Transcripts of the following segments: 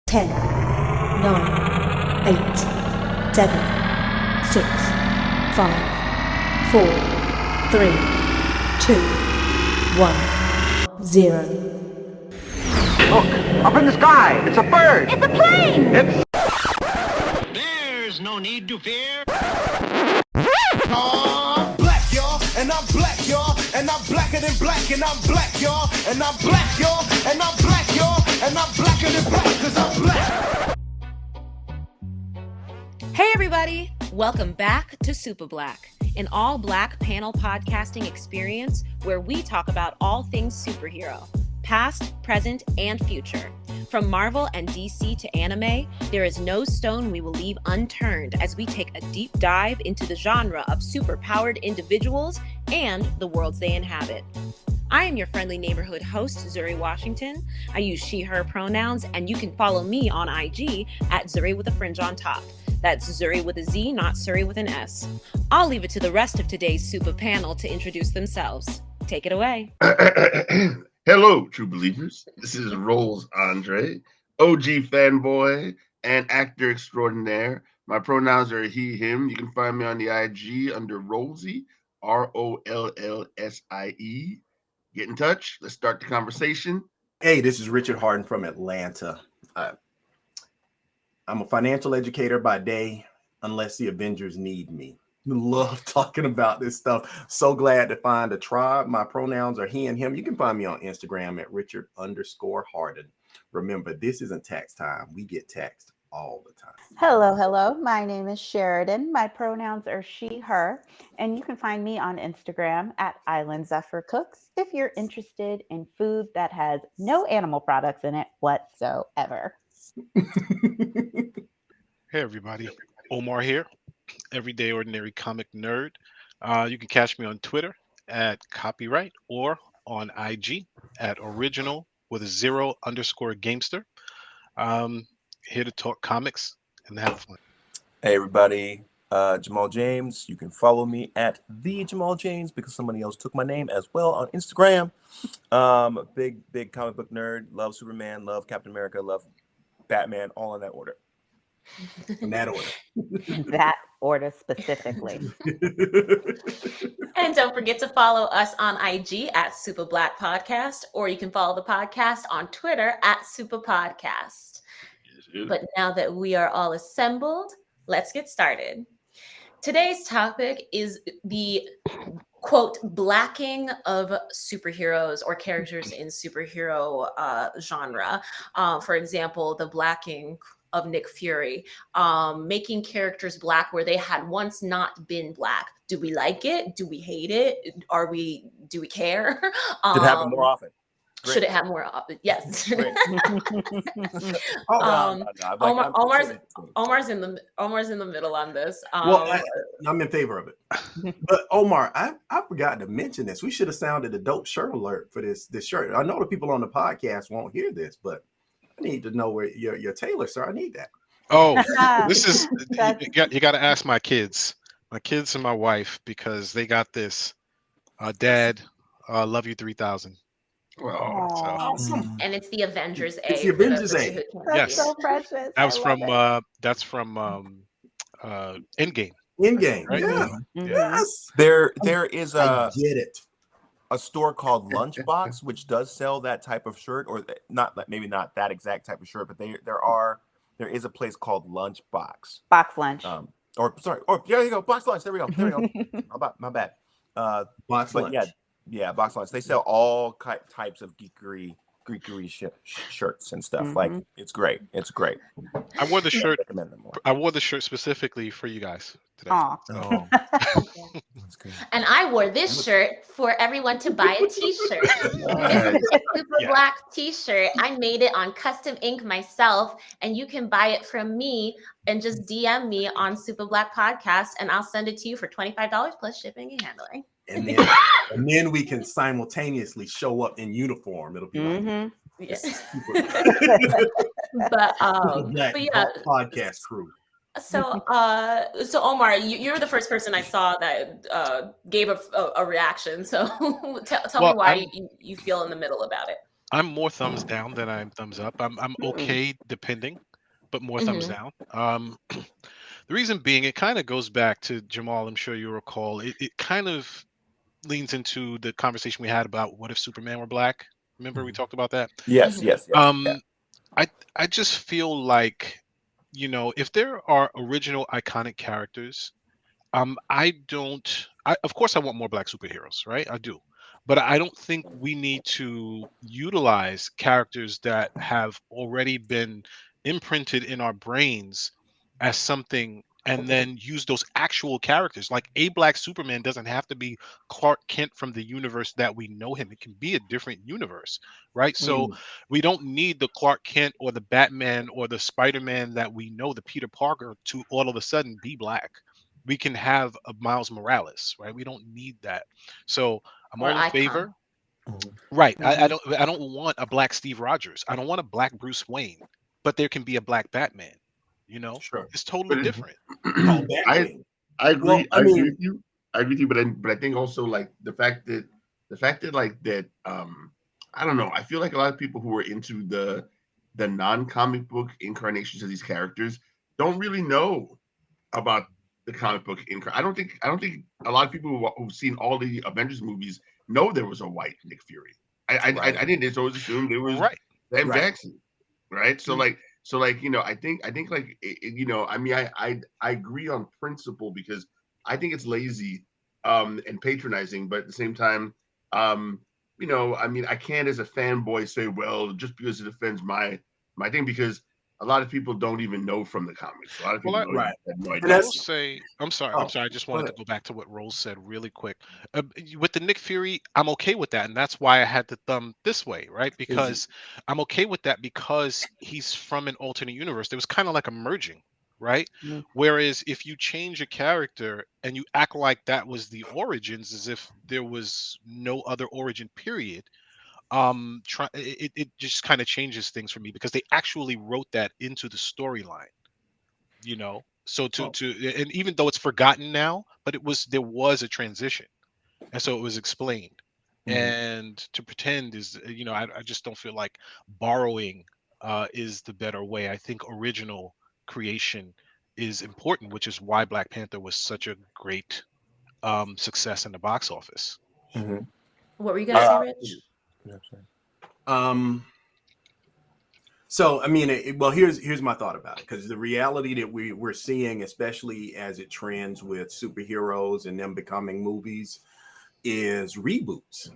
10, 9, 8, 7, 6, 5, 4, 3, 2, 1, 0. Look, up in the sky, it's a bird. It's a plane! There's no need to fear. I'm black, y'all, and I'm black, y'all, and I'm blacker than black, and I'm black, y'all, and I'm black, y'all, and I'm black, y'all, and I'm blacker than black, cause I'm black. Hey everybody, welcome back to Supa Black, an all-black panel podcasting experience where we talk about all things superhero, past, present, and future. From Marvel and DC to anime, there is no stone we will leave unturned as we take a deep dive into the genre of superpowered individuals and the worlds they inhabit. I am your friendly neighborhood host, Zuri Washington. I use she, her pronouns, and you can follow me on IG at Zuri with a fringe on top. That's Zuri with a Z, not Suri with an S. I'll leave it to the rest of today's Supa panel to introduce themselves. Take it away. Hello, true believers. This is Rolls Andre, OG fanboy and actor extraordinaire. My pronouns are he, him. You can find me on the IG under Rollsie, Rollsie. Get in touch. Let's start the conversation. Hey, this is Richard Harden from Atlanta. I'm a financial educator by day, unless the Avengers need me. Love talking about this stuff. So glad to find a tribe. My pronouns are he and him. You can find me on Instagram at Richard_Harden. Remember, this isn't tax time. We get taxed all the time. Hello. My name is Sheridan. My pronouns are she, her, and you can find me on Instagram at Island Zephyr Cooks if you're interested in food that has no animal products in it whatsoever. Hey everybody, Omar here, everyday ordinary comic nerd. You can catch me on Twitter at copyright or on IG at original with a 0_gamester. Here to talk comics and have fun. Hey everybody, Jamal James. You can follow me at the Jamal James because somebody else took my name as well on Instagram. Big comic book nerd. Love Superman. Love Captain America. Love Batman. All in that order. In that order. That order specifically. And don't forget to follow us on IG at Supa Black Podcast, or you can follow the podcast on Twitter at Supa Podcast. But now that we are all assembled, let's get started. Today's topic is the quote blacking of superheroes or characters in superhero genre. For example, the blacking of Nick Fury, making characters black where they had once not been black. Do we like it? Do we hate it? Do we care? Should it happen more often? Great. Should it have more often? Yes. Omar's in the middle on this. Well, I'm in favor of it. But Omar, I forgot to mention this. We should have sounded a dope shirt alert for this shirt. I know the people on the podcast won't hear this, but I need to know where your tailor, sir. I need that. Oh, this is you got to ask my kids and my wife because they got this. Dad, love you 3000. Well, Awesome. And it's the Avengers A. It's the Avengers A. That's so precious. That's from Endgame. Endgame, Right? yeah. Mhm. Yes. There is I get it. a store called Lunchbox which does sell that type of shirt, or maybe not that exact type of shirt, but there is a place called Lunchbox. Box lunch. There you go, Box Lunch. There we go. My bad. Box lunch. Yeah, Box Lunch. They sell all types of geekery shirts and stuff. Mm-hmm. Like it's great. It's great. I wore the shirt. Recommend them more. I wore the shirt specifically for you guys today. Aw. Oh, that's good. And I wore this shirt for everyone to buy a t-shirt. This is a Supa Black t-shirt. I made it on custom ink myself, and you can buy it from me and just DM me on Supa Black Podcast, and I'll send it to you for $25 plus shipping and handling. And then we can simultaneously show up in uniform. It'll be like Yes. super But yeah, podcast crew. So Omar, you're the first person I saw that gave a reaction. So tell me why you feel in the middle about it. I'm more thumbs down than I'm thumbs up. I'm okay depending, but more thumbs down. The reason being, it kind of goes back to Jamal. I'm sure you recall. It kind of leans into the conversation we had about what if Superman were black. Remember we talked about that. Yes, yes, yes. Yeah. Um, I just feel like, if there are original iconic characters, I don't. Of course, I want more black superheroes, right? I do, but I don't think we need to utilize characters that have already been imprinted in our brains as something, and then use those actual characters. Like a black Superman doesn't have to be Clark Kent from the universe that we know him. It can be a different universe, right? So we don't need the Clark Kent or the Batman or the Spider-Man that we know, the Peter Parker, to all of a sudden be black. We can have a Miles Morales, right? We don't need that. So I'm Or all in icon. favor. Right. I don't want a black Steve Rogers. I don't want a black Bruce Wayne, but there can be a black Batman. Sure. It's totally But different. Oh, I Batwing. I agree. Well, I agree with you. I agree with you. But I think also like the fact that like that I don't know. I feel like a lot of people who are into the non-comic book incarnations of these characters don't really know about the comic book I don't think a lot of people who've seen all the Avengers movies know there was a white Nick Fury. I didn't. It's always assumed it was Right. Sam Right. Jackson, right? So like I think like I mean I agree on principle because I think it's lazy and patronizing, but at the same time I mean I can't as a fanboy say, well, just because it offends my thing, because a lot of people don't even know from the comics. A lot of Well, people don't Right. have no And I idea. will that's say, I'm sorry. I'm oh, sorry. I just go wanted to ahead. go back to what Rose said really quick. With the Nick Fury, I'm okay with that, and that's why I had the thumb this way, right? Is Because I'm okay with that because he's from an alternate universe. There was kind of like a merging, right? Whereas if you change a character and you act like that was the origins, as if there was no other origin, period, it just kind of changes things for me because they actually wrote that into the storyline. So to oh, to and even though it's forgotten now, but there was a transition, and so it was explained. And to pretend is, I just don't feel like borrowing is the better way. I think original creation is important, which is why Black Panther was such a great success in the box office. Mhm. What were you gonna yeah. say, Rich? Yeah, sorry. Um. So I mean, well, here's my thought about it, because the reality that we're seeing, especially as it trends with superheroes and them becoming movies, is reboots.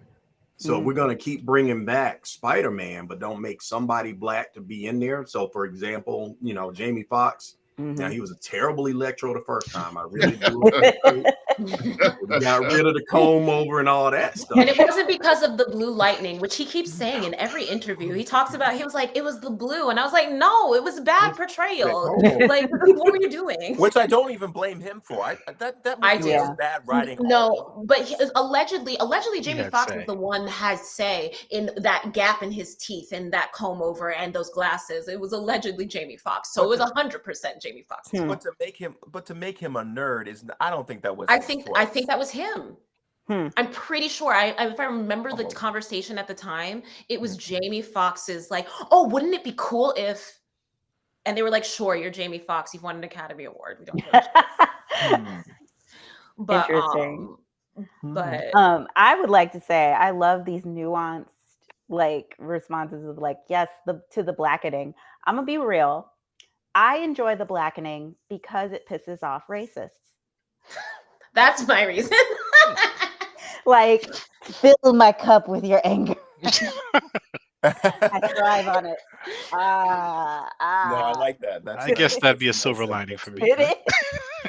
So if we're going to keep bringing back Spider-Man, but don't make somebody black to be in there. So, for example, Jamie Foxx. Now, he was a terrible Electro the first time. I really do appreciate. He got rid of the comb over and all that stuff. And it wasn't because of the blue lightning, which he keeps saying in every interview. He talks about, he was like, it was the blue. And I was like, no, it was bad portrayal. Like, what were you doing? Which I don't even blame him for. That I movie was do. bad writing. No, but allegedly, He Jamie had Foxx is say. the one that has say in that gap in his teeth and that comb over and those glasses. It was allegedly Jamie Foxx, so it was 100% Jamie Foxx. But to make him a nerd is, I don't think that was. I his think choice. that was him. I'm pretty sure. If I remember the conversation at the time, it was Jamie Foxx's like, "Oh, wouldn't it be cool if?" And they were like, "Sure, you're Jamie Foxx. You've won an Academy Award. We don't care." But Interesting. but I would like to say I love these nuanced like responses of like, yes, to the blackening. I'm gonna be real. I enjoy the blackening because it pisses off racists. that's my reason. Like, fill my cup with your anger. I thrive on it. No, I like that. That's I guess nice. that'd be a That's silver nice. lining for me. It is.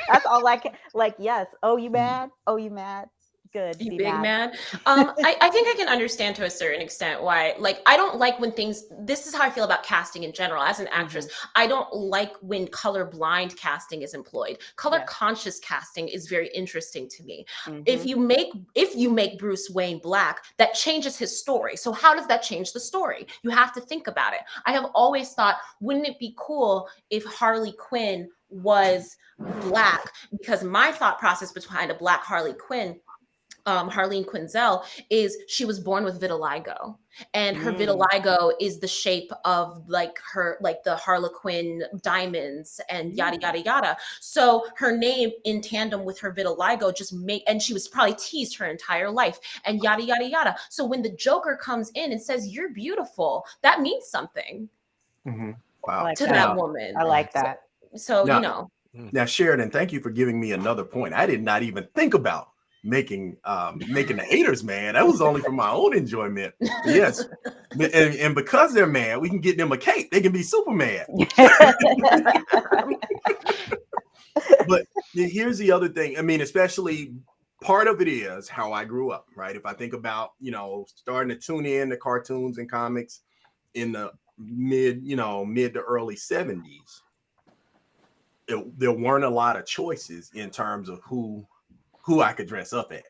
That's all I can. Like, yes. Oh, you mad? Oh, you mad? Good. You Be big mad. man. I think I can understand to a certain extent why, like, I don't like when things, this is how I feel about casting in general. As an actress, I don't like when colorblind casting is employed. Color conscious casting is very interesting to me. If you make Bruce Wayne black, that changes his story. So how does that change the story? You have to think about it. I have always thought, wouldn't it be cool if Harley Quinn was black? Because my thought process behind a black Harley Quinn Harleen Quinzel, is she was born with vitiligo, and her vitiligo is the shape of like the Harlequin diamonds and yada yada yada. So her name in tandem with her vitiligo and she was probably teased her entire life and yada yada yada. So when the Joker comes in and says you're beautiful, that means something Wow. to that woman. I like that. So now, now, Sheridan, thank you for giving me another point. I did not even think about making the haters mad. That was only for my own enjoyment. Yes, and because they're mad, we can get them a cake. They can be super mad. But here's the other thing. I mean, especially part of it is how I grew up, right? If I think about, starting to tune in to cartoons and comics in the mid to early 70s, there weren't a lot of choices in terms of who I could dress up as,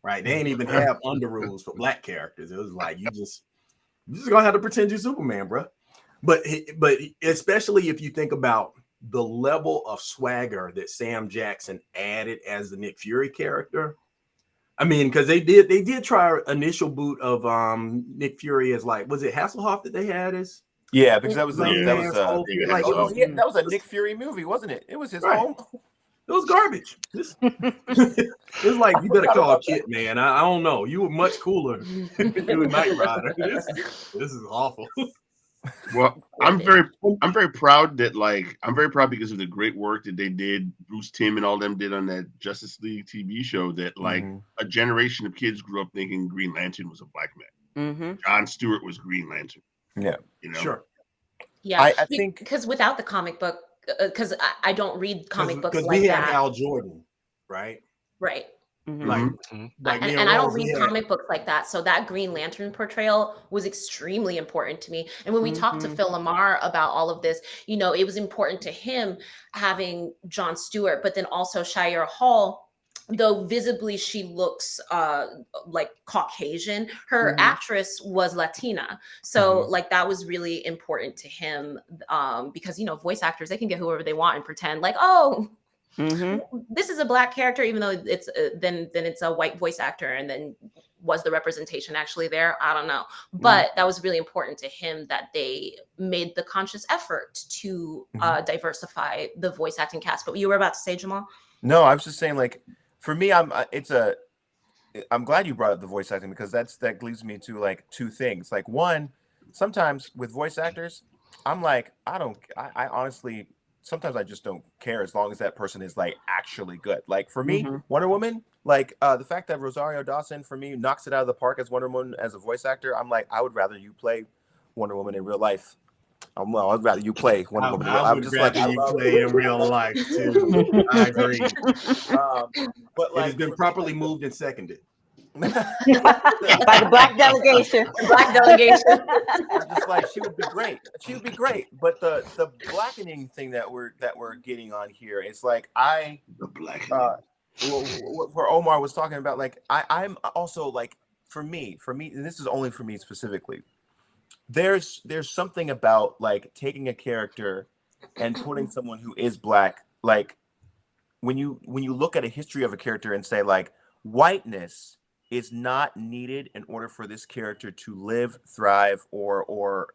right? They ain't even have underoos for black characters. It was like, you just gonna have to pretend you're Superman, bro. But especially if you think about the level of swagger that Sam Jackson added as the Nick Fury character. I mean, because they did try an initial boot of Nick Fury as, like, was it Hasselhoff that they had as? Yeah, because that was a Nick Fury movie, wasn't it? It was his home. It was garbage. It was like, you better call Kit, man. I don't know. You were much cooler doing Knight Rider. This is awful. Well, I'm very proud that, like, I'm very proud because of the great work that they did, Bruce Timm and all them did on that Justice League TV show, that like a generation of kids grew up thinking Green Lantern was a black man. John Stewart was Green Lantern. Yeah, sure. Yeah, I think because without the comic book, because I don't read comic books like that. Because we had Hal Jordan, right? Right. Like and I don't read comic books like that. So that Green Lantern portrayal was extremely important to me. And when we talked to Phil Lamar about all of this, it was important to him having Jon Stewart, but then also Shire Hall. Though visibly she looks like Caucasian, her actress was Latina. So like that was really important to him because, voice actors, they can get whoever they want and pretend like, oh, this is a black character, even though it's then it's a white voice actor. And then was the representation actually there? I don't know. But that was really important to him that they made the conscious effort to diversify the voice acting cast. But you were about to say, Jamal? No, I was just saying, like, for me, I'm glad you brought up the voice acting, because that leads me to like two things. Like, one, sometimes with voice actors, I'm like, I honestly, sometimes I just don't care as long as that person is like actually good. Like for me, Wonder Woman, like the fact that Rosario Dawson for me knocks it out of the park as Wonder Woman as a voice actor, I'm like, I would rather you play Wonder Woman in real life. Well, I'd rather you play Wonder Woman. I'm just like, you play in real life too. I agree. But like, it has been properly moved and seconded by the black delegation. I'm just like, she would be great. She would be great. But the blackening thing that we're getting on here, it's like the blackening. Where Omar was talking about, like I'm also like, for me, and this is only for me specifically. There's something about like taking a character and putting someone who is black, like when you look at a history of a character and say like whiteness is not needed in order for this character to live, thrive, or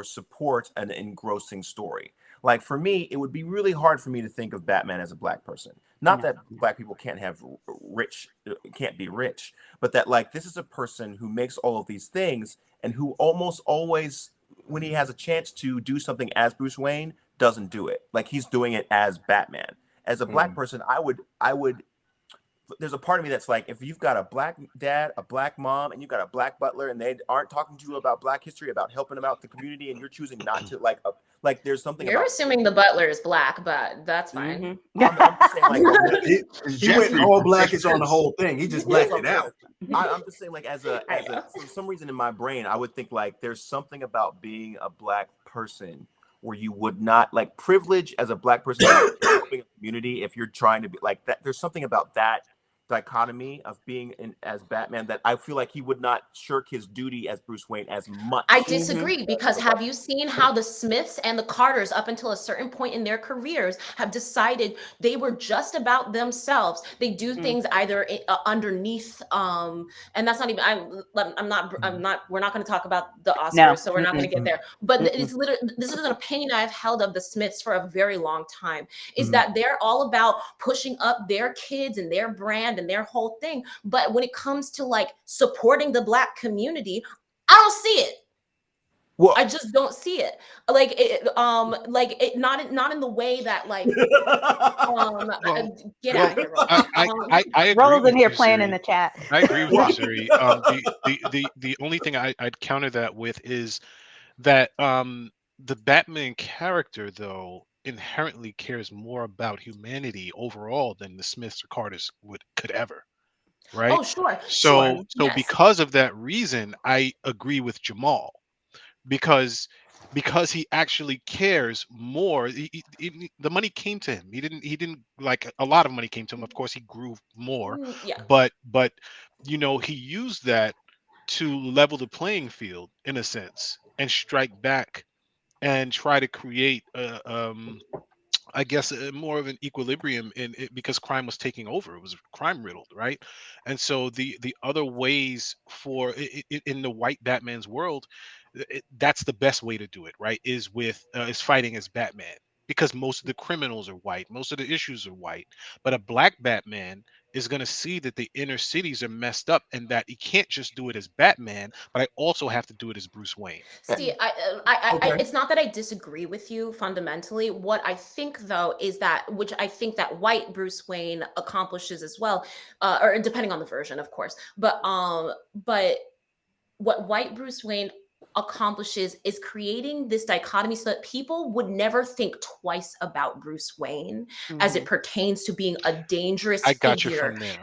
support an engrossing story. Like for me, it would be really hard for me to think of Batman as a black person. Not that black people can't be rich, but that like this is a person who makes all of these things and who almost always, when he has a chance to do something as Bruce Wayne, doesn't do it. Like he's doing it as Batman. As a black person, I would. There's a part of me that's like, if you've got a black dad, a black mom, and you've got a black butler, and they aren't talking to you about black history, about helping them out the community, and you're choosing not to, like there's something. You're assuming the butler is black, but that's fine. I'm just saying, like, he went all blackish on the whole thing. He just blacked it out. I'm just saying, like, as a for some reason in my brain, I would think like there's something about being a black person where you would not like privilege as a black person helping a community if you're trying to be like that. There's something about that dichotomy of being as Batman that I feel like he would not shirk his duty as Bruce Wayne as much. I disagree because have you seen how the Smiths and the Carters, up until a certain point in their careers, have decided they were just about themselves? They do things either underneath, and that's not even. I'm not. We're not going to talk about the Oscars, No. so we're not going to get there. But it's literally this is an opinion I've held of the Smiths for a very long time. Is that they're all about pushing up their kids and their brand and their whole thing, but when it comes to like supporting the Black community, I don't see it. Well, I just don't see it. Like it, not in the way that like, get out of here, Rose. I agree Rolls with in here you, playing Siri. in the chat. I agree with you, Siri. The only thing I'd counter that with is that the Batman character, though, inherently cares more about humanity overall than the Smiths or Carters could ever. Right? Oh, sure. So Yes. because of that reason, I agree with Jamal because he actually cares more. The money came to him. He didn't like a lot of money came to him. Of course, he grew more, Yeah. but he used that to level the playing field in a sense and strike back and try to create I guess more of an equilibrium in it because crime was taking over. It was crime riddled, right? And so the other ways for in the white Batman's world, that's the best way to do it, right? Is fighting as Batman because most of the criminals are white, most of the issues are white. But a black Batman is going to see that the inner cities are messed up and that he can't just do it as Batman, but I also have to do it as Bruce Wayne. See, it's not that I disagree with you fundamentally. What I think, though, is that, which I think that white Bruce Wayne accomplishes as well, or depending on the version, of course. But what white Bruce Wayne accomplishes is creating this dichotomy so that people would never think twice about Bruce Wayne as it pertains to being a dangerous I got you figure. from there.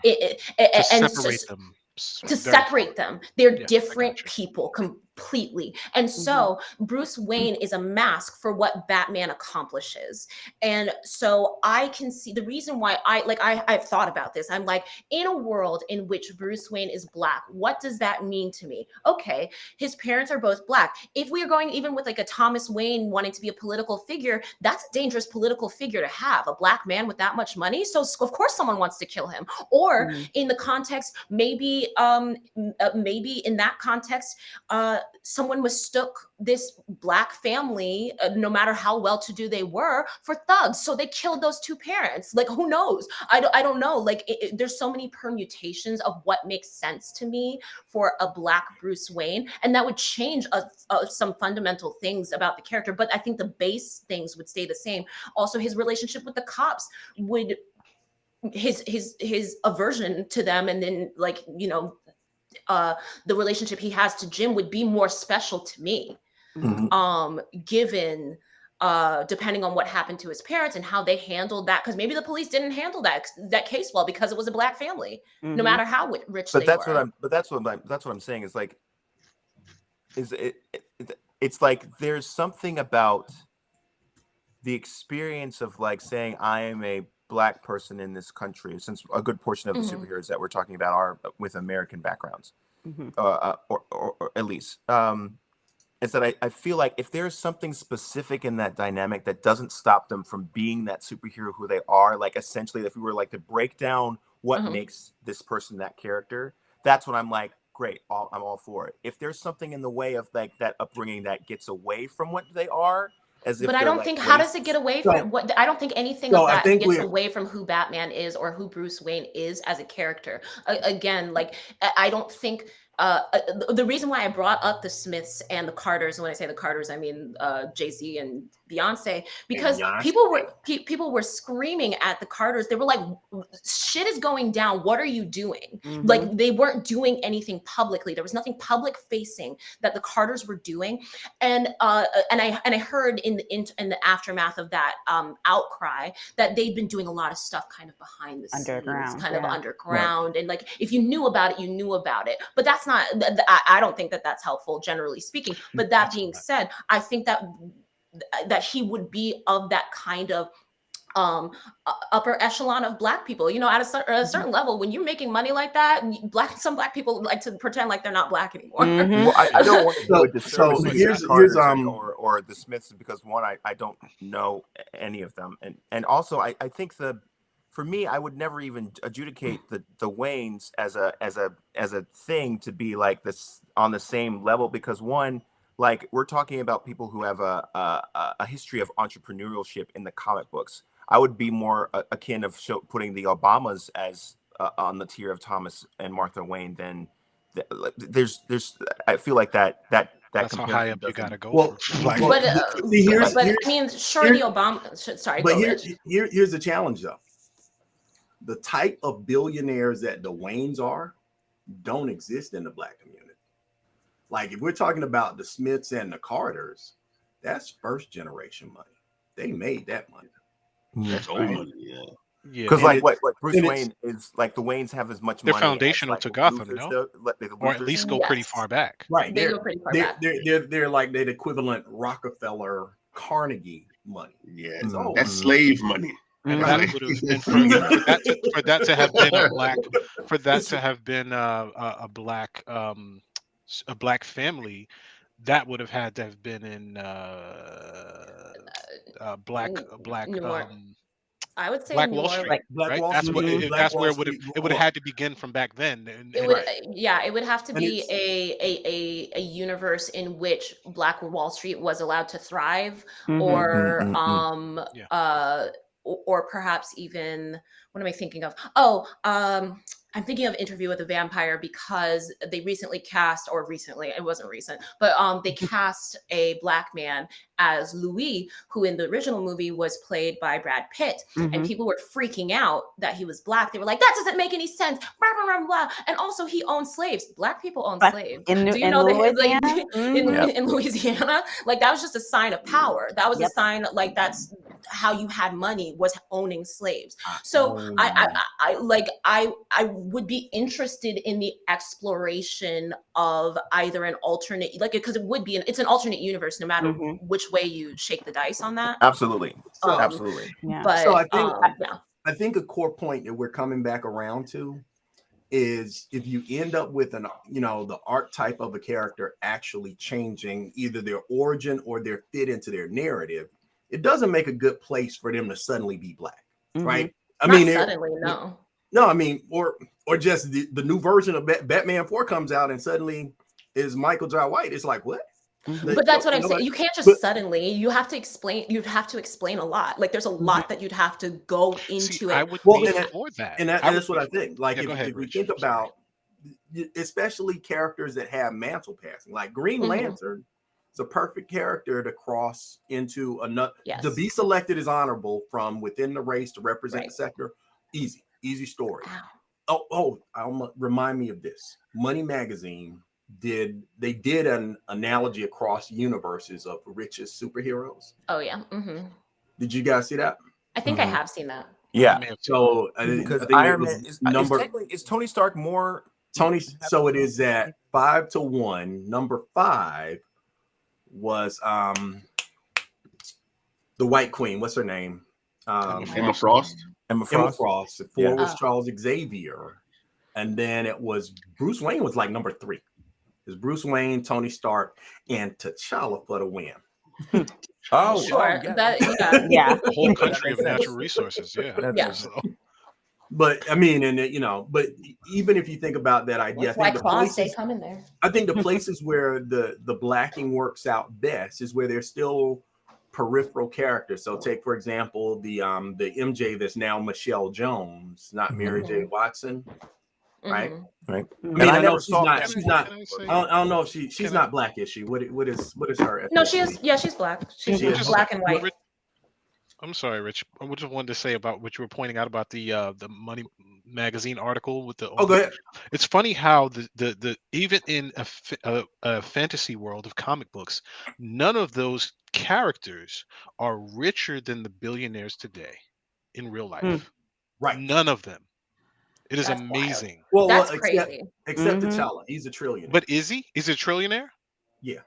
And Separate them. to Very separate them. They're Yes, I different got you. people completely. And so Bruce Wayne is a mask for what Batman accomplishes. And so I can see the reason why I've thought about this. I'm like, in a world in which Bruce Wayne is Black, what does that mean to me? Okay, his parents are both Black. If we are going even with like a Thomas Wayne wanting to be a political figure, that's a dangerous political figure to have, a Black man with that much money. So of course someone wants to kill him. Or in the context, maybe in that context, someone mistook this Black family, no matter how well-to-do they were, for thugs. So they killed those two parents. Like, who knows? I don't know. Like, there's so many permutations of what makes sense to me for a Black Bruce Wayne, and that would change some fundamental things about the character. But I think the base things would stay the same. Also, his relationship with the cops would. His aversion to them, and then the relationship he has to Jim would be more special to me, given depending on what happened to his parents and how they handled that, because maybe the police didn't handle that case well because it was a Black family, no matter how rich they were. That's what I'm saying is like, it's like there's something about the experience of like saying I am a Black person in this country, since a good portion of the superheroes that we're talking about are with American backgrounds, or at least is that I feel like if there's something specific in that dynamic that doesn't stop them from being that superhero who they are, like essentially if we were like to break down what makes this person that character, that's what I'm like, great, I'm all for it. If there's something in the way of like that upbringing that gets away from what they are, but I don't think, how does it get away from what? I don't think anything of that gets away from who Batman is or who Bruce Wayne is as a character. Again, like, I don't think the reason why I brought up the Smiths and the Carters, and when I say the Carters, I mean Jay-Z and Beyonce, because people were screaming at the Carters. They were like, shit is going down. What are you doing? Like, they weren't doing anything publicly. There was nothing public facing that the Carters were doing. And I heard in the aftermath of that outcry that they'd been doing a lot of stuff kind of behind the scenes, kind of underground. And like, if you knew about it, you knew about it. But that's not, I don't think that that's helpful, generally speaking. But that being said, I think that he would be of that kind of upper echelon of Black people. You know, at a certain level, when you're making money like that, some Black people like to pretend like they're not Black anymore. Mhm. Well, I don't want to do a disservice So to here's the Carters or the Smiths because one, I don't know any of them, and also I think for me, I would never even adjudicate the Waynes as a thing to be like this on the same level because one, like we're talking about people who have a history of entrepreneurship in the comic books. I would be more akin of putting the Obamas as on the tier of Thomas and Martha Wayne than there's I feel like that That's how high comparison up you doesn't. gotta go. Well, Like, well, But see, here's I mean, sure, here- the Obama. Sorry, but go, Rich. here's the challenge though. The type of billionaires that the Waynes are don't exist in the Black community. Like if we're talking about the Smiths and the Carters, that's first generation money. They made that money. That's old money, yeah. yeah, Because And like it's- what Bruce and it's- Wayne is like the Waynes have as much they're money foundational as, to like, Gotham, Luthers no? do, like the Or at Luthers least do. go pretty Yes. far back. Right. They go pretty far back. They're like that equivalent Rockefeller Carnegie money. Yeah, It's old. that's slave money. And Mhm. that would have, and for that to have been a black, for that to have been a black family, that would have had to have been in black New York. I would say Black New Wall Orleans. Street, Black right? Wall That's what Street, Black that's Wall where it would have Street, it would have had to begin from back then. It would, yeah, it would have to And be it's- a universe in which Black Wall Street was allowed to thrive, Mhm. or Yeah. or perhaps even what am I thinking of? Oh, I'm thinking of Interview with a Vampire because they recently cast, or recently, it wasn't recent, but they cast a Black man as Louis, who in the original movie was played by Brad Pitt. And Mhm. people were freaking out that he was Black. They were like, that doesn't make any sense. Blah, blah, blah, blah. And also, he owned slaves. Black people own slaves. In Do you in know that Louisiana? like, Mhm. in Louisiana, like that was just a sign of power. That was Yep. a sign, like that's how you had money, was owning slaves. So I would be interested in the exploration of either an alternate, like, because it would be it's an alternate universe no matter Mhm. which way you shake the dice on that. Absolutely, So- absolutely. Yeah. But So I think yeah. I think a core point that we're coming back around to is if you end up with the archetype of a character actually changing either their origin or their fit into their narrative, it doesn't make a good place for them to suddenly be Black, Mhm. right? Not suddenly, no. No, I mean, or just the new version of Batman 4 comes out and suddenly is Michael Jai White. It's like, what? Mhm. But that's what I'm saying. You can't just but- suddenly. You have to explain. You'd have to explain a lot. Like there's a lot that you'd have to go into See, it. I would Well, be and for that. And that's what I think. Like, Yeah, go ahead, if we Rich. think I'm sorry. about, especially characters that have mantle passing, like Green Mhm. Lantern is a perfect character to cross into another. Yes. To be selected as honorable from within the race to represent Right. the sector, easy story. Wow. Remind me of this. Money Magazine did an analogy across universes of richest superheroes. Oh yeah. Hmm. Did you guys see that? I think I have seen that. Yeah, So I because think it Iron was Man number is Tony Stark more. Tony. So it is at 5-1. Number 5 was the White Queen. What's her name? Emma Frost. Emma Emma Frost. Frost. 4 was Charles Xavier, and then it was Bruce Wayne was like number 3. It's Bruce Wayne, Tony Stark, and T'Challa for the win. Oh, Sure. yeah. That Yeah. The whole country of makes sense. natural resources. Yeah. That Yeah. makes sense. But I mean, but even if you think about that idea, That's why claws stay coming there. I think the places where the blacking works out best is where there's still peripheral characters. So take, for example, the MJ that's now Michelle Jones, not Mary J. Watson, right? Mhm. Right. I And mean, I know never she's saw not. that She's movie. not. Can I say- I don't know if she's Can not Black, is she? What is her? No, she is. Yeah, she's Black. She's She is black and white. Rich- I'm sorry, Rich. I just wanted to say about what you were pointing out about the Money Magazine article with the. Oh, go ahead. It's funny how the even in a fantasy world of comic books, none of those characters are richer than the billionaires today in real life. Right. None of them. It is That's wild. amazing. Well, That's except crazy. T'Challa, he's a trillionaire. But is he? Is he a trillionaire? Yeah.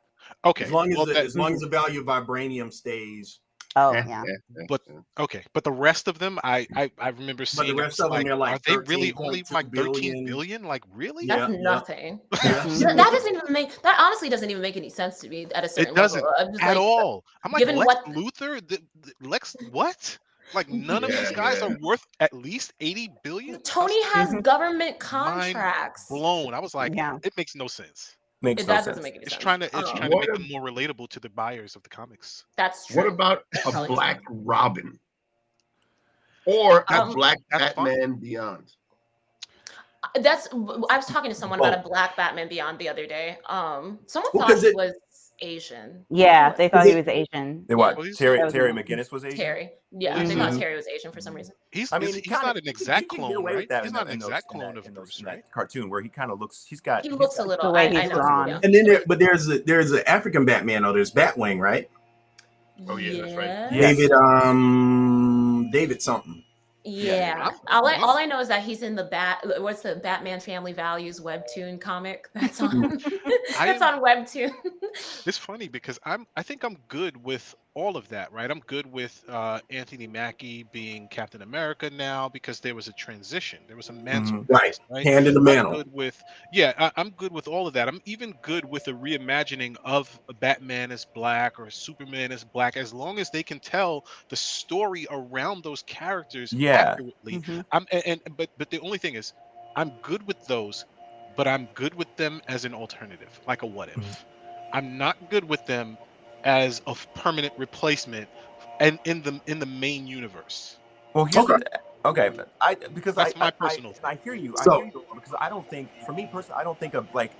Okay. As long as well, as long as the value of vibranium stays Oh yeah. But okay, but the rest of them, I remember But the seeing. I rest was of them, like, they're like are they really only 13.2 like 13 billion. billion? Like, really? That's Yeah, yeah, nothing. yeah. That doesn't even make that honestly doesn't even make any sense to me at a It certain doesn't level. I'm just at like, all. I'm like, given Lex what Luthor, Lex, what? Like, none of these Yeah, guys yeah. are worth at least 80 billion. Tony has Mhm. government Mind contracts. blown. I was like, Yeah. it makes no sense. Makes no That doesn't sense. make any It's sense. trying to What make a- them more relatable to the buyers of the comics. That's What true. about a Probably Black Robin or a Um, Black That's fun. Batman Beyond? That's I was talking to someone about Both. a Black Batman Beyond the other day. Someone Well, thought because he it, was Asian. Yeah, they thought he it, was Asian. They Yeah. what? Well, he's Terry That was Terry interesting. McGinnis was Asian. Terry. Yeah, well, they thought Mhm. Terry was Asian for some reason. I mean, he he's not an exact you can get clone, away right? with that He's in, not an in those exact clone of in Bruce, that right? cartoon where he kind of looks. He He's got looks a little. The way I he's know. drawn. Yeah. and then but there's an African Batman. Oh, there's Batwing, right? Oh, yeah, that's right. Yes. David something. Yeah. All I know is that he's in the what's the Batman Family Values webtoon comic that's on that's on webtoon. It's funny because I think I'm good with all of that, right? I'm good with Anthony Mackie being Captain America now because there was a transition, there was a mantle Right. passed, right? Hand in the I'm mantle. good with I'm good with all of that. I'm even good with a reimagining of Batman as black or Superman as black, as long as they can tell the story around those characters Yeah. accurately. Mhm. But the only thing is, I'm good with those, but I'm good with them as an alternative, like a what if. I'm not good with them as a permanent replacement and in the main universe. Well, here's Okay. okay. That's my personal thing. I hear you. I So- hear you because I don't think, for me personally, I don't think of like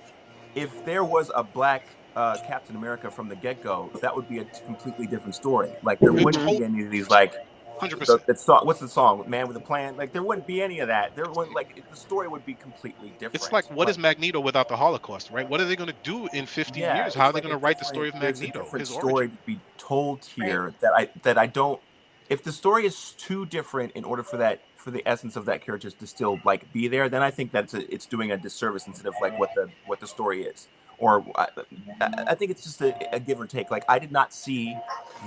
if there was a black Captain America from the get go, that would be a completely different story. Like there wouldn't be any of these like 100%. that song. What's the song? Man with a Plan. Like there wouldn't be any of that. There wouldn't the story would be completely different. It's like, what is Magneto without the Holocaust, right? What are they going to do in 50 years? How are they going to write the story of Magneto? There's a His story origin. to be told here that I don't. If the story is too different in order for the essence of that character to still like be there, then I think that it's doing a disservice instead of like what the story is. Or I think it's just a give or take. Like I did not see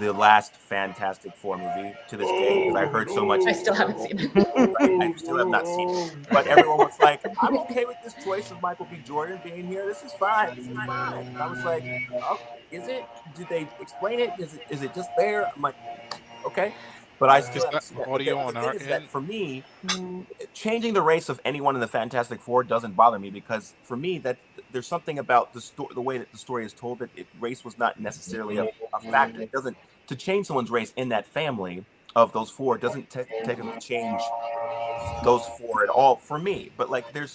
the last Fantastic Four movie to this day because I heard so much. I still haven't seen it. Right? I still have not seen it. But everyone was like, I'm okay with this choice of Michael B. Jordan being here. This is fine. This is fine. And I was like, oh, is it? Did they explain it? Is it just there? I'm like, okay. But I still haven't seen it. Audio The on thing our is that end. for me, changing the race of anyone in the Fantastic Four doesn't bother me because for me that there's something about the way that the story is told that race was not necessarily a factor. It doesn't, to change someone's race in that family of those four doesn't technically change those four at all for me. But like there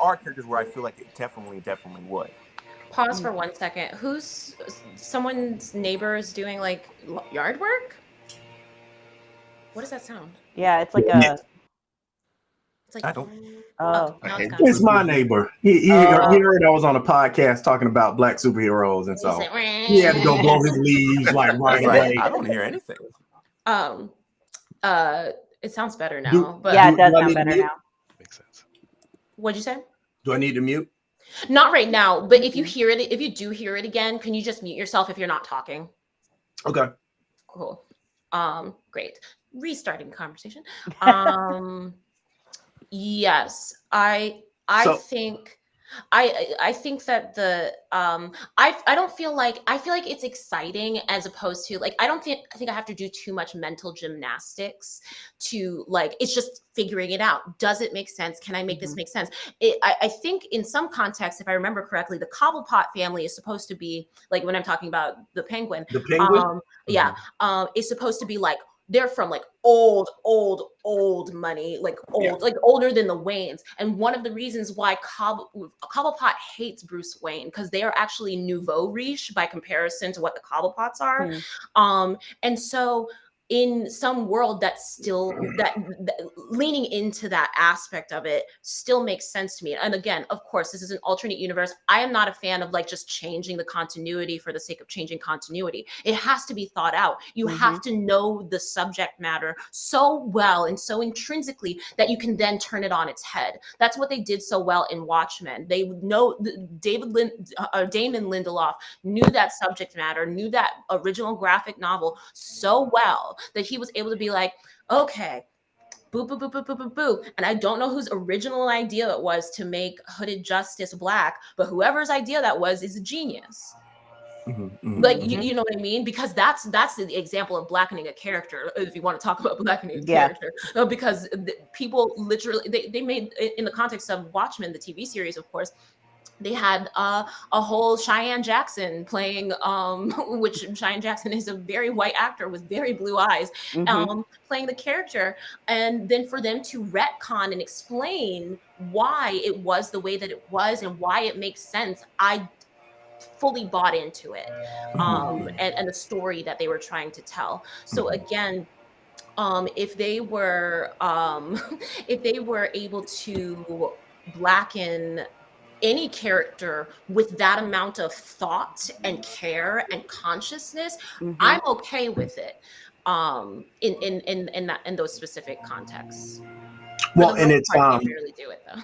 are characters where I feel like it definitely would. Pause for 1 second. Who's someone's neighbor is doing like yard work? What does that sound? Yeah, it's like a. It's like I don't. Oh. now it's gone. It's my neighbor. He heard I was on a podcast talking about black superheroes, and so he had to go blow his leaves like right away. I don't hear anything. It sounds better now. But Yeah, it does do I sound need to better mute? now. Makes sense. what'd you say? Do I need to mute? Not right now, but if you hear it, if you do hear it again, can you just mute yourself if you're not talking? Okay. Cool. Great. Restarting conversation. Yes, I think I think that the I don't feel like I feel like it's exciting as opposed to like I think I have to do too much mental gymnastics to like it's just figuring it out. Does it make sense? Can I make this make sense? I think in some context, if I remember correctly, the Cobblepot family is supposed to be like when I'm talking about the penguin. The penguin? Is supposed to be like they're from like old money, like old, like older than the Waynes. And one of the reasons why Cobblepot hates Bruce Wayne because they are actually nouveau riche by comparison to what the Cobblepots are. And so in some world that's still that leaning into that aspect of it still makes sense to me. And again, of course, this is an alternate universe. I am not a fan of like just changing the continuity for the sake of changing continuity. It has to be thought out. You have to know the subject matter so well and so intrinsically that you can then turn it on its head. That's what they did so well in Watchmen. They know Damon Lindelof knew that subject matter, knew that original graphic novel so well that he was able to be like, okay, boo, boo, boo, boo, boo, boo, boo. And I don't know whose original idea it was to make Hooded Justice black, but whoever's idea that was is a genius. Like, you know what I mean? Because that's the example of blackening a character, if you want to talk about blackening a character. Because people literally, they made, in the context of Watchmen, the TV series, of course, they had a whole Cheyenne Jackson playing, which Cheyenne Jackson is a very white actor with very blue eyes, playing the character. And then for them to retcon and explain why it was the way that it was and why it makes sense, I fully bought into it, and the story that they were trying to tell. So again, if they were able to blacken any character with that amount of thought and care and consciousness, I'm okay with it. In those specific contexts. Well, and it's they rarely do it though.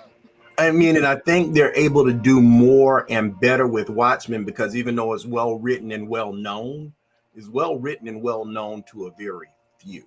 I mean, and I think they're able to do more and better with Watchmen because even though it's well written and well known, it's well written and well known to a very few.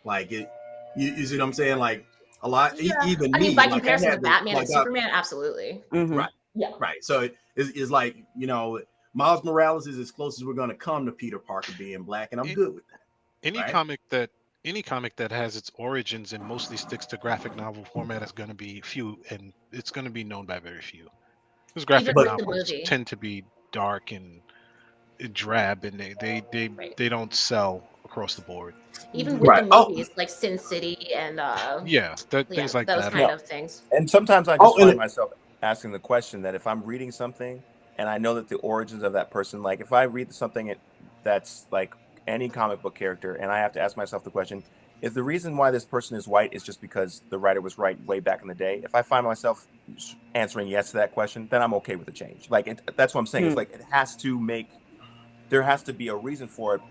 Like it, you see what I'm saying? Like a lot, even I mean, me. by like, comparison to Batman and Superman, absolutely. Right. Yeah. Right. So it's like, you know, Miles Morales is as close as we're going to come to Peter Parker being black, and I'm good with that. Any comic that has its origins and mostly sticks to graphic novel format is going to be few, and it's going to be known by very few. Because graphic novels tend to be dark and drab, and they don't sell across the board. Even with the movies like Sin City and things like those that. kind of things. And sometimes I just find myself asking the question that if I'm reading something and I know that the origins of that person, like if I read something that's like any comic book character, and I have to ask myself the question, if the reason why this person is white is just because the writer was right way back in the day, if I find myself answering yes to that question, then I'm okay with the change. Like that's what I'm saying. It's like there has to be a reason for it.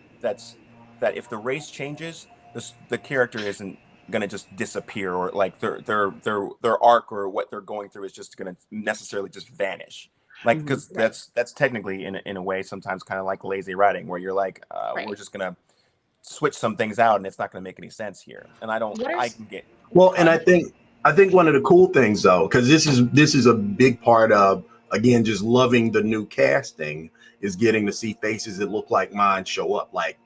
That if the race changes, the character isn't gonna just disappear, or like their arc or what they're going through is just gonna necessarily just vanish. Like, because that's technically in a way sometimes kind of like lazy writing, where you're like, we're just gonna switch some things out and it's not gonna make any sense here. And I can get well, and I think one of the cool things though, because this is a big part of, again, just loving the new casting, is getting to see faces that look like mine show up. Like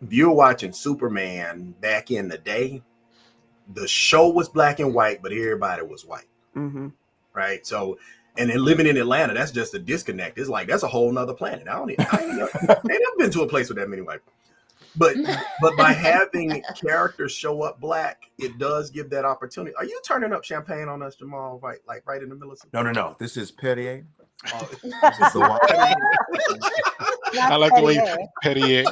if you're watching Superman back in the day, the show was black and white, but everybody was white. Right. So, and then living in Atlanta, that's just a disconnect. It's like, that's a whole nother planet. I ain't never been to a place with that many white people. But by having characters show up black, it does give that opportunity. Are you turning up champagne on us, Jamal? Right in the middle of something? No. This is Perrier. I like the way Perrier.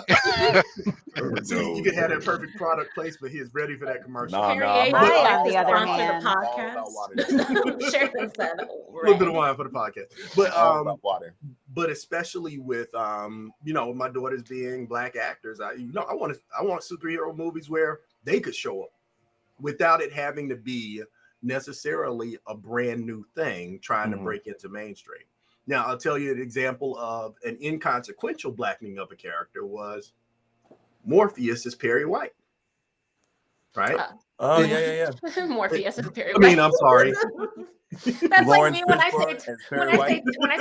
See, you can have that perfect product placement. He is ready for that commercial. On the other hand, Sheridan said a little bit of wine for the podcast, but water. But especially with my daughters being black actors, I want superhero movies where they could show up without it having to be necessarily a brand new thing trying to break into mainstream. Now, I'll tell you an example of an inconsequential blackening of a character was Morpheus is Perry White, right? Yeah. Morpheus is Perry White. I mean, I'm sorry. That's like me when I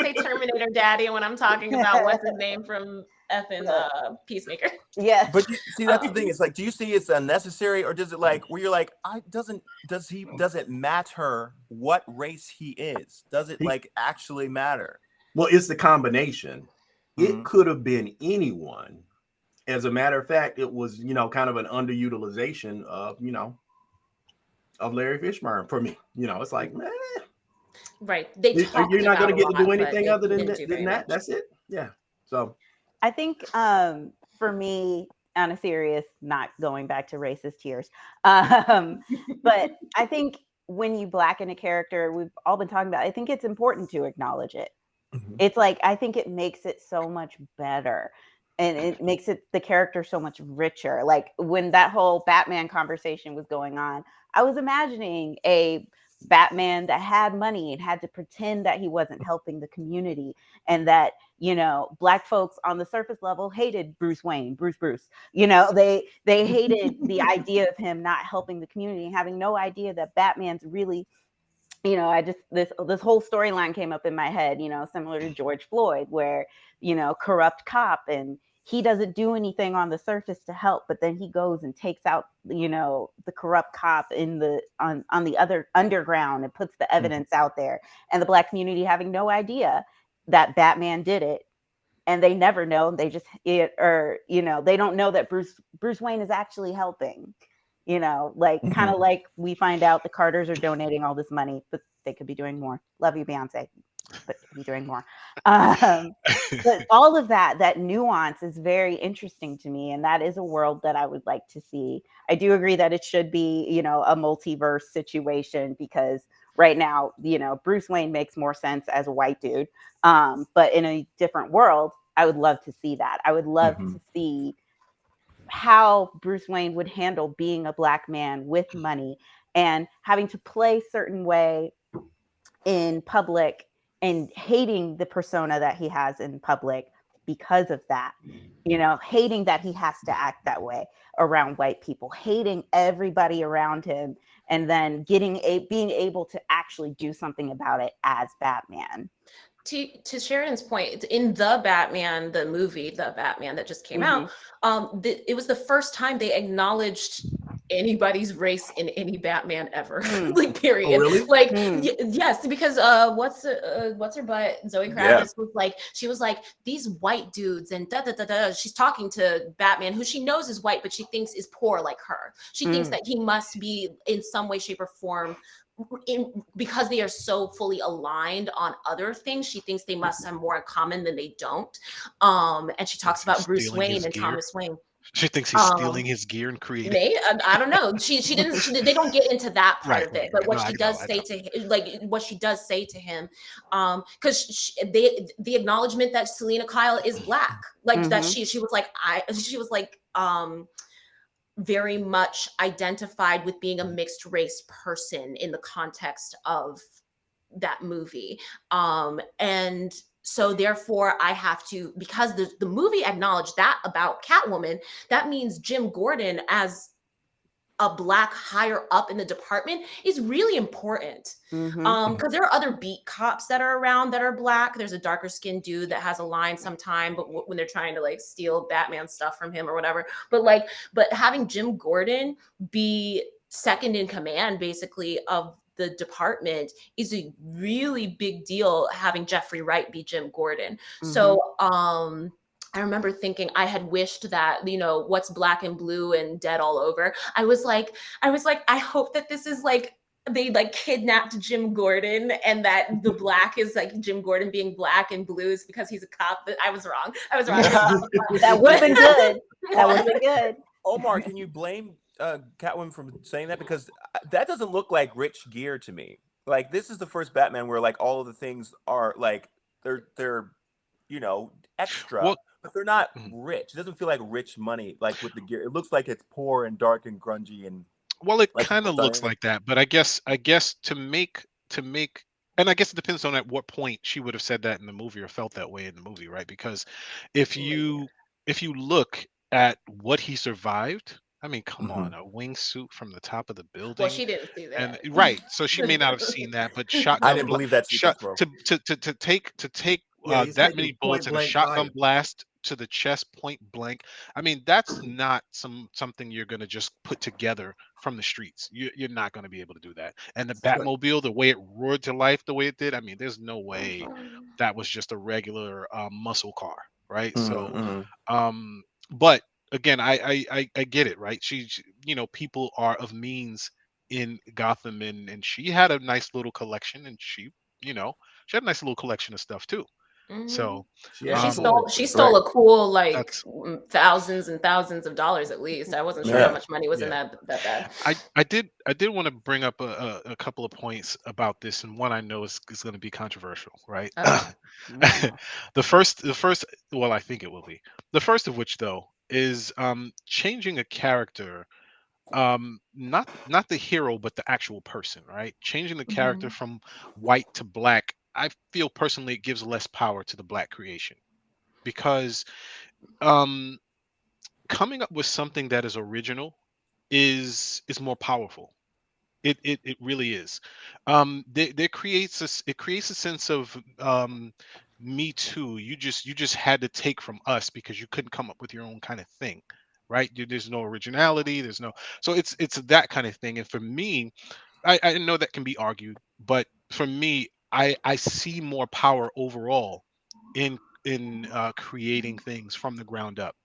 say Terminator Daddy when I'm talking about what's his name from effing Peacemaker. Yeah. But see, that's the thing. It's like, do you see it's unnecessary, or does it like where you're like, does it matter what race he is? Does it like actually matter? Well, it's the combination. It could have been anyone. As a matter of fact, it was, kind of an underutilization of Larry Fishburne for me. It's like, man. Right. You're not going to get to do anything other than that. That's it. Yeah. So I think for me, on a serious, not going back to racist tears. But I think when you blacken a character, we've all been talking about, I think it's important to acknowledge it. It's like, I think it makes it so much better. And it makes it the character so much richer. Like when that whole Batman conversation was going on, I was imagining a Batman that had money and had to pretend that he wasn't helping the community, and that, you know, black folks on the surface level hated Bruce Wayne, Bruce. You know, they hated the idea of him not helping the community, having no idea that Batman's really, you know, I just this whole storyline came up in my head, you know, similar to George Floyd, where, you know, corrupt cop, and he doesn't do anything on the surface to help, but then he goes and takes out, you know, the corrupt cop in the on the other underground and puts the evidence out there, and the black community having no idea that Batman did it, and they never know. They just or, you know, they don't know that Bruce Wayne is actually helping. You know, like kind of like we find out the Carters are donating all this money, but they could be doing more. Love you, Beyonce, but they could be doing more. But all of that nuance is very interesting to me, and that is a world that I would like to see. I do agree that it should be, you know, a multiverse situation, because right now, you know, Bruce Wayne makes more sense as a white dude, but in a different world, I would love to see that. I would love to see how Bruce Wayne would handle being a black man with money and having to play certain way in public and hating the persona that he has in public because of that. You know, hating that he has to act that way around white people, hating everybody around him, and then being able to actually do something about it as Batman. To Sheridan's point, in the Batman, the movie, the Batman that just came out, it was the first time they acknowledged anybody's race in any Batman ever. Like, period. Oh, really? Like, yes, because what's her butt? Zoe Kravitz was like, she was like, these white dudes and da da da da. She's talking to Batman, who she knows is white, but she thinks is poor like her. She thinks that he must be in some way, shape, or form, because they are so fully aligned on other things, she thinks they must have more in common than they don't. And she talks about Bruce Wayne and Thomas Wayne. She thinks he's stealing his gear and creating. I don't know. She didn't. They don't get into that part of it. But what she does say to him, like what she does say to him, because the acknowledgement that Selena Kyle is black, like that she was like very much identified with being a mixed race person in the context of that movie. And so therefore I have to, because the movie acknowledged that about Catwoman, that means Jim Gordon as a black higher up in the department is really important. Because there are other beat cops that are around that are black. There's a darker skinned dude that has a line sometime, but when they're trying to like steal Batman stuff from him or whatever. But having Jim Gordon be second in command basically of the department is a really big deal, having Jeffrey Wright be Jim Gordon. So I remember thinking I had wished that, you know, what's black and blue and dead all over. I was like, I hope that this is like, they like kidnapped Jim Gordon and that the black is like Jim Gordon being black and blue is because he's a cop. But I was wrong. That would have been good. That would have been good. Omar, can you blame Catwoman for saying that? Because that doesn't look like rich gear to me. Like, this is the first Batman where like all of the things are like they're you know, extra, but they're not rich. It doesn't feel like rich money, like with the gear. It looks like it's poor and dark and grungy and. Well, it kind of looks like that, but I guess to make, and I guess it depends on at what point she would have said that in the movie or felt that way in the movie, right? Because if you look at what he survived, I mean, come on, a wingsuit from the top of the building. Well, she didn't see that, and right, so she may not have seen that, but shotgun. I didn't believe that. To take that many bullets and a shotgun blast to the chest point blank. I mean, that's not something you're going to just put together from the streets. You're not going to be able to do that. And the Batmobile, the way it roared to life, the way it did, I mean, there's no way that was just a regular muscle car, right? So, but again, I get it, right? She, you know, people are of means in Gotham, and she had a nice little collection, and she, you know, she had a nice little collection of stuff too. So Yeah, she stole a cool that's thousands and thousands of dollars at least. I wasn't sure how much money was in that bag. I did want to bring up a couple of points about this, and one I know is going to be controversial, right? the first well, I think it will be. The first of which though is changing a character, not the hero but the actual person, right? Changing the character from white to black. I feel personally it gives less power to the black creation because um coming up with something that is original is more powerful. It really is. There creates it creates a sense of me too. You just had to take from us because you couldn't come up with your own kind of thing, right? There's no originality. There's no, so it's that kind of thing. And for me, I know that can be argued, but for me, I see more power overall in creating things from the ground up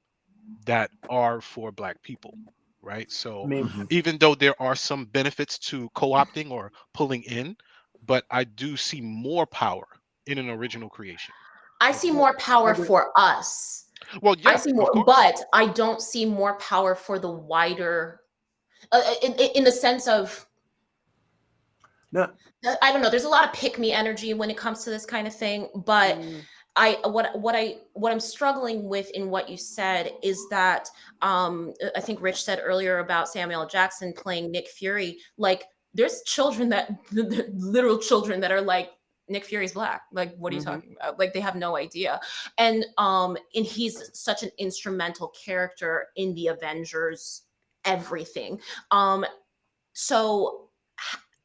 that are for black people, right? I So mean, even though there are some benefits to co-opting or pulling in, but I do see more power in an original creation I see overall. more power for us. Well, I yeah, see of more, course. but I don't see more power for the wider, in the sense of, no, I don't know. There's a lot of pick me energy when it comes to this kind of thing, but what I'm struggling with in what you said is that I think Rich said earlier about Samuel L. Jackson playing Nick Fury. Like, there's children that literal children that are like, Nick Fury's black. Like, what are you talking about? Like, they have no idea. And he's such an instrumental character in the Avengers everything. So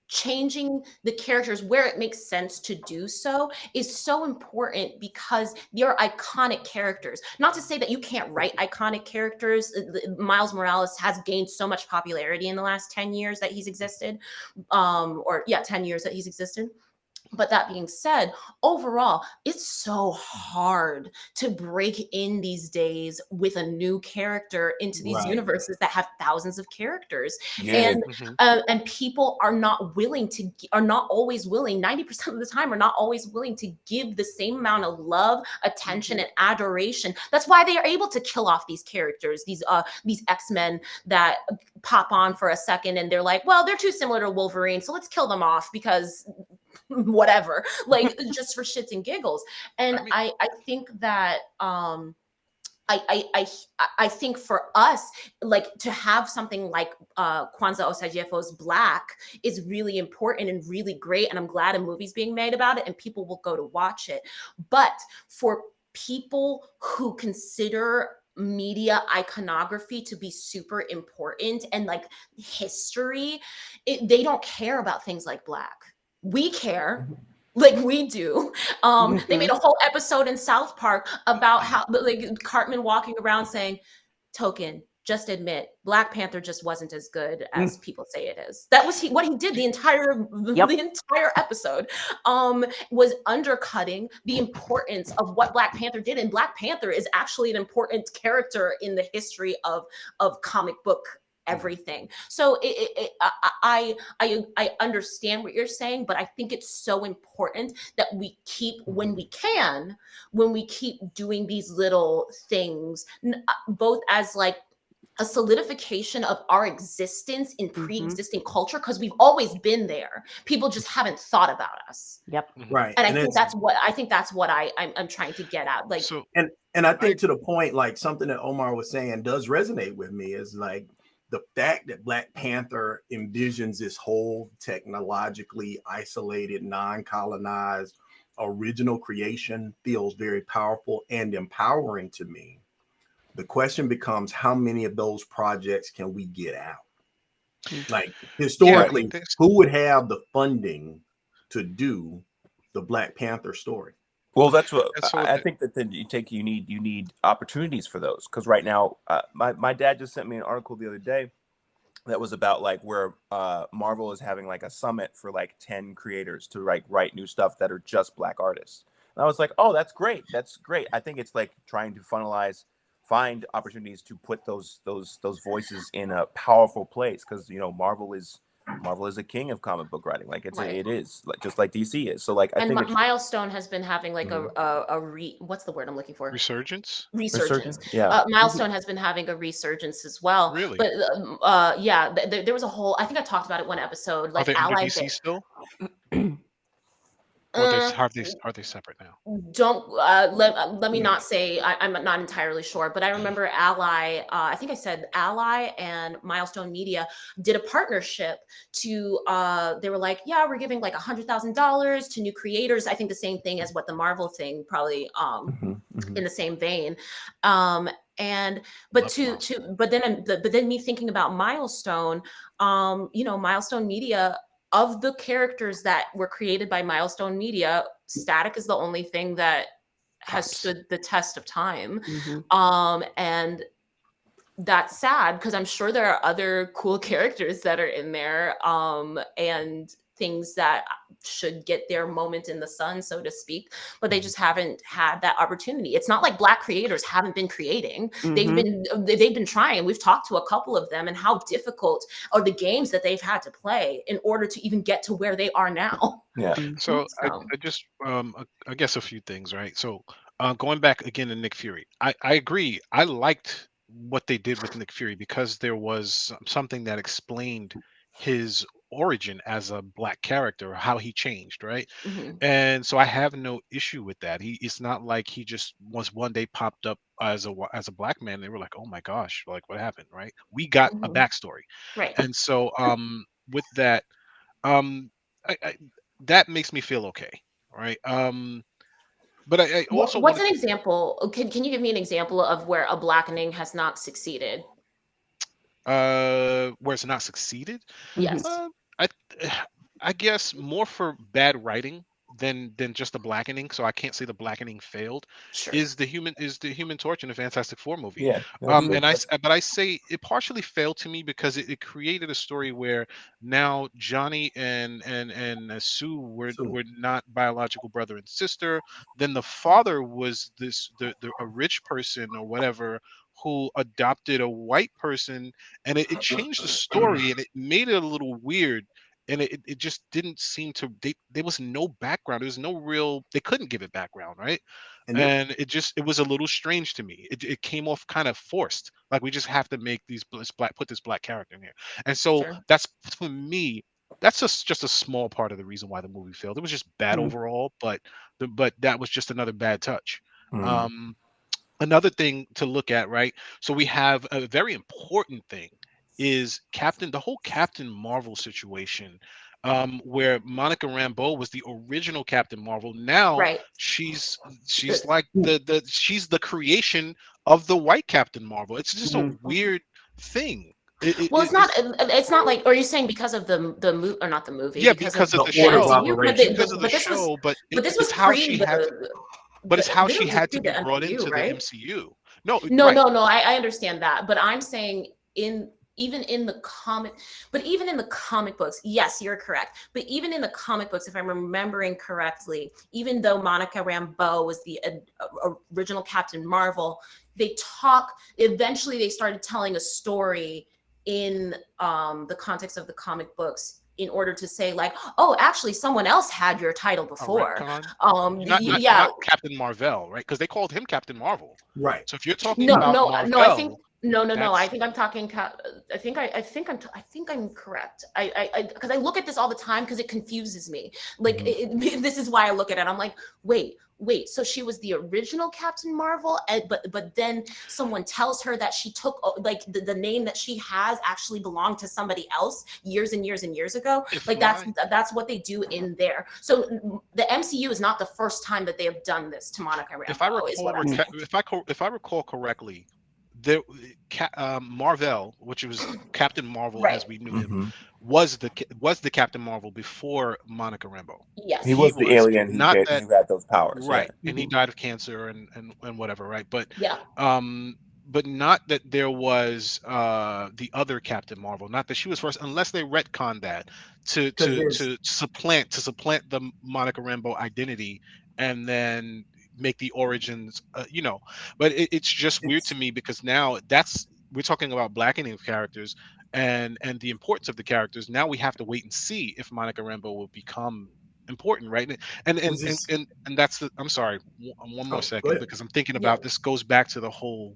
changing the characters where it makes sense to do so is so important because they're iconic characters. Not to say that you can't write iconic characters. Miles Morales has gained so much popularity in the last 10 years that he's existed. 10 years that he's existed. But that being said, overall, it's so hard to break in these days with a new character into these universes that have thousands of characters. And and people are not willing to, are not always willing, 90% of the time are not always willing to give the same amount of love, attention, and adoration. That's why they are able to kill off these characters, these X-Men that pop on for a second and they're like, well, they're too similar to Wolverine, so let's kill them off because whatever, like just for shits and giggles. And I think that I think for us, like, to have something like Kwanzaa Osagyef's Black is really important and really great, and I'm glad a movie's being made about it and people will go to watch it. But for people who consider media iconography to be super important and like history, they don't care about things like Black. We care, like we do. They made a whole episode in South Park about how, like, Cartman walking around saying, "Token, just admit, Black Panther just wasn't as good as people say it is." That was what he did the entire episode. Was undercutting the importance of what Black Panther did, and Black Panther is actually an important character in the history of comic book everything. So I understand what you're saying, but I think it's so important that we keep, when we keep doing these little things, both as like a solidification of our existence in pre-existing culture, because we've always been there. People just haven't thought about us. Right. And I think that's what I'm trying to get at. Like, and I think to the point, like something that Omar was saying does resonate with me is like the fact that Black Panther envisions this whole technologically isolated, non-colonized, original creation feels very powerful and empowering to me. The question becomes, how many of those projects can we get out? Like, historically, who would have the funding to do the Black Panther story? Well, that's what I think, that then you need opportunities for those, because right now, my dad just sent me an article the other day that was about like where Marvel is having like a summit for like 10 creators to write new stuff that are just Black artists. And I was like, oh, that's great. I think it's like trying to find opportunities to put those voices in a powerful place, because, you know, Marvel is Marvel is the king of comic book writing. Like Right. it is like just like DC is. So like I And think it's Milestone has been having like Mhm. what's the word I'm looking for? Resurgence? Resurgence. Yeah. Milestone has been having a resurgence as well. Really? But yeah, there was a whole. I think I talked about it one episode. Are Like they under Allied. DC still? Or Uh, are they separate now? don't let me not say I'm not entirely sure, but I remember Ally. I think I said Ally and Milestone Media did a partnership to. They were like, yeah, we're giving like $100,000 to new creators. I think the same thing as what the Marvel thing probably in the same vein. And but Love to Milestone. but then me thinking about Milestone, Milestone Media, of the characters that were created by Milestone Media, Static is the only thing that has Pops. stood the test of time. Mhm. And that's sad because I'm sure there are other cool characters that are in there, and things that should get their moment in the sun, so to speak, but they just haven't had that opportunity. It's not like Black creators haven't been creating. They've been trying. We've talked to a couple of them and how difficult are the games that they've had to play in order to even get to where they are now. Yeah. So I So just I guess a few things, right? So going back again to Nick Fury, I agree. I liked what they did with Nick Fury because there was something that explained his origin as a black character, how he changed, right? mhm, And so I have no issue with that. It's not like he just was one day popped up as as a black man. They were like, oh my gosh, like what happened, right? We got a mhm. backstory, Right. and so with that um I that makes me feel okay, right? But I also What's wanted an to example? Can you give me an example of where a blackening has not succeeded? where it's not succeeded. Yes. uh I I guess more for bad writing than just the blackening. So I can't say the blackening failed. Sure. Is the Human Torch in the Fantastic Four movie? Yeah. That's And that's but I say it partially failed to me because it created a story where now Johnny and Sue so were not biological brother and sister. Then the father was the a rich person or whatever who adopted a white person, and it changed the story and it made it a little weird, and it just didn't seem to there was no background, there was no real, they couldn't give it background, right? And there, And it was a little strange to me. It came off kind of forced, like we just have to make this black, put this black character in here. And so Sure. that's, for me, that's just a small part of the reason why the movie failed. It was just bad Mm. overall, but but that was just another bad touch. mm, um Another thing to look at, right? So we have a very important thing is the whole Captain Marvel situation, where Monica Rambeau was the original Captain Marvel. Now Right. she's Uh, she's like she's the creation of the white Captain Marvel. It's just a Mm. weird thing. Well, It's it's not like, are you saying because of the movie, or not the movie, yeah, because of because of the the the order of show, MCU? operation. because of the But this was show, but but this was it's how she pre had to, but it's how this she was had to pre be the brought MCU, into the right? MCU. No, No, right. no, no. I understand that, but I'm saying in even in the comic, but even in the comic books, yes, you're correct. But even in the comic books, if I'm remembering correctly, even though Monica Rambeau was the original Captain Marvel, eventually they started telling a story in the context of the comic books in order to say like, oh, actually someone else had your title A before. retcon? Yeah. Not Captain Marvel, right? Because they called him Captain Marvel. Right. So if you're talking No, about no, no. I think Marvel, no, no, no. I that's think I'm talking. I think I'm correct. Because I look at this all the time because it confuses me. Like this is why I look at it. I'm like, wait. So she was the original Captain Marvel, but then someone tells her that she took like the name that she has actually belonged to somebody else years and years and years ago. if Like my that's what they do in there. So the MCU is not the first time that they have done this to Monica if I Rambeau. Is recall what I'm saying. if I recall correctly, there Marvel, which was Captain Marvel Right. as we knew him, mhm. was the Captain Marvel before Monica Rambeau. He Yes. He was the was alien not that, who had those powers. Yeah. right, and he died of cancer and whatever, right? Yeah. Um, but not that there was the other Captain Marvel, not that she was first, unless they retconned that Because there's to supplant the Monica Rambeau identity, and then make the origins, But it's just weird to it's me because now that's we're talking about blackening of characters and the importance of the characters. Now we have to wait and see if Monica Rambeau will become important, right? Was this? And that's the. I'm sorry, one more Oh, go second ahead. because I'm thinking Yeah. about this. Goes back to the whole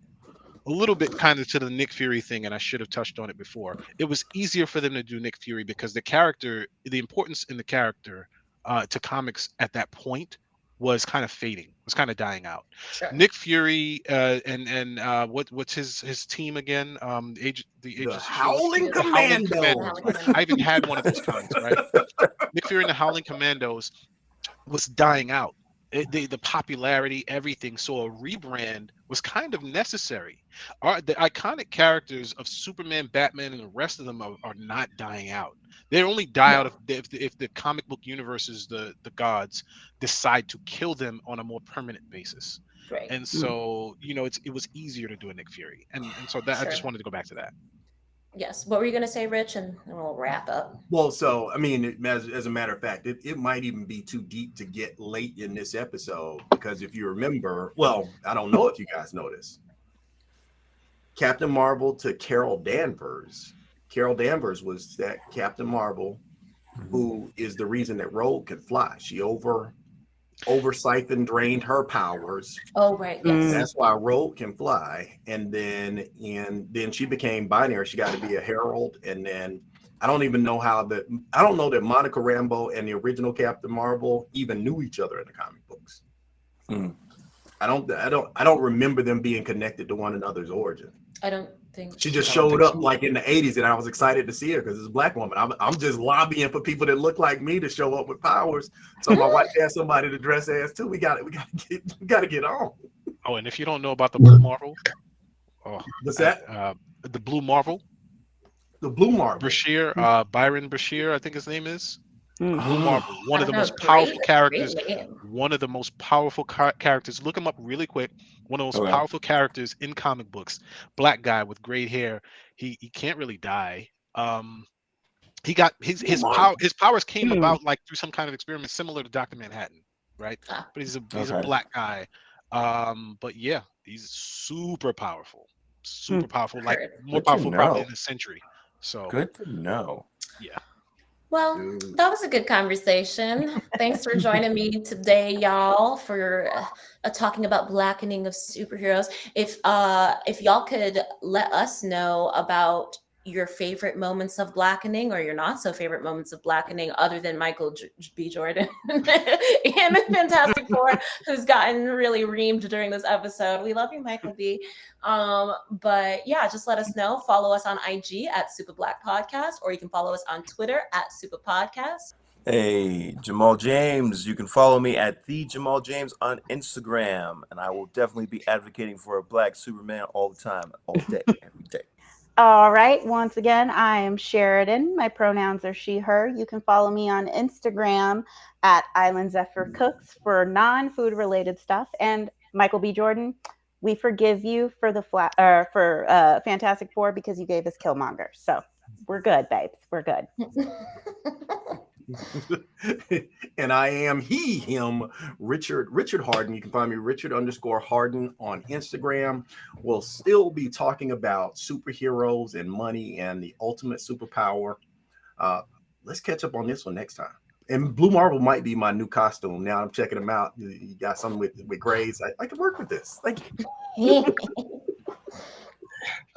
a little bit kind of to the Nick Fury thing, and I should have touched on it before. It was easier for them to do Nick Fury because the character, the importance in the character to comics at that point was kind of fading, was kind of dying out. Sure. Nick Fury and what's his team again? The The Agents of Howling S.H.I.E.L.D.? The Howling Commandos. Commandos. Right? I even had one of those comics, right? Nick Fury and the Howling Commandos was dying out. The popularity, everything. So a rebrand was kind of necessary. The iconic characters of Superman, Batman, and the rest of them are not dying out. They only die out if the comic book universes, the gods, decide to kill them on a more permanent basis. Right. And so, it was easier to do a Nick Fury. And so that I just Sure. wanted to go back to that. Yes. What were you going to say, Rich? And we'll wrap up. Well, so I mean, as a matter of fact, it might even be too deep to get late in this episode because if you remember, well, I don't know if you guys know this. Captain Marvel to Carol Danvers. Carol Danvers was that Captain Marvel who is the reason that Rogue could fly. She oversiphoned, drained her powers. Oh, right. Yes. That's why Rogue can fly. And then she became binary. She got to be a herald. And then I don't know that Monica Rambeau and the original Captain Marvel even knew each other in the comic books. I don't remember them being connected to one another's origin. I don't think she just showed up like in the 80s, and I was excited to see her because it's a black woman. I'm just lobbying for people that look like me to show up with powers. So my wife has somebody to dress as too. We got to get on. Oh, and if you don't know about the Blue Marvel, what's that? The Blue Marvel. The Blue Marvel. Bashir, Byron Bashir, I think his name is. Blue Marvel, one of the most Great- powerful characters. great name. One of the most powerful characters. Look him up really quick. One of the most powerful characters in comic books. Black guy with great hair. He can't really die. He got his power. His powers came about like through some kind of experiment similar to Dr. Manhattan, right? But he's a black guy. But yeah, he's super powerful. Super powerful, like more powerful probably in a century. So good to know. Yeah. Well, that was a good conversation. Thanks for joining me today, y'all, for talking about blackening of superheroes. If y'all could let us know about your favorite moments of blackening or your not so favorite moments of blackening, other than Michael B. Jordan and the Fantastic Four, who's gotten really reamed during this episode. We love you, Michael B. But yeah, just let us know. Follow us on IG at Supa Black Podcast, or you can follow us on Twitter at Supa Podcast. Hey, Jamal James. You can follow me at the Jamal James on Instagram, and I will definitely be advocating for a black Superman all the time, all day, every day. All right. Once again, I am Sheridan. My pronouns are she, her. You can follow me on Instagram at Island Zephyr Cooks for non-food related stuff. And Michael B. Jordan, we forgive you for the Fantastic Four because you gave us Killmonger. So we're good, babes. We're good. And I am him, Richard Harden. You can find me Richard_Harden on Instagram. We'll still be talking about superheroes and money and the ultimate superpower. Let's catch up on this one next time. And Blue Marvel might be my new costume. Now I'm checking them out. You got something with grades. I can work with this. Thank you.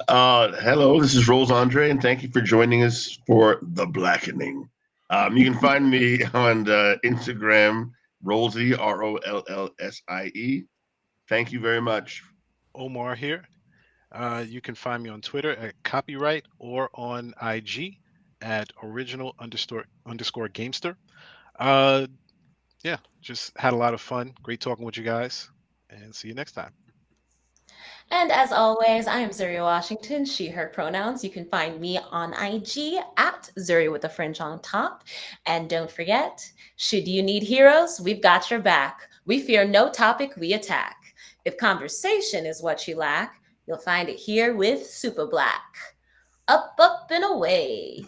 Hello, this is Rolls Andre, and thank you for joining us for The Blackening. You can find me on Instagram, Rollsie, ROLLSIE. Thank you very much. Omar here. You can find me on Twitter at Copyright or on IG at original_gamester. Yeah, just had a lot of fun. Great talking with you guys, and see you next time. And as always, I am Zuri Washington, she, her pronouns. You can find me on IG at Zuri with a fringe on top. And don't forget, should you need heroes, we've got your back. We fear no topic we attack. If conversation is what you lack, you'll find it here with Supa Black. Up, up, and away.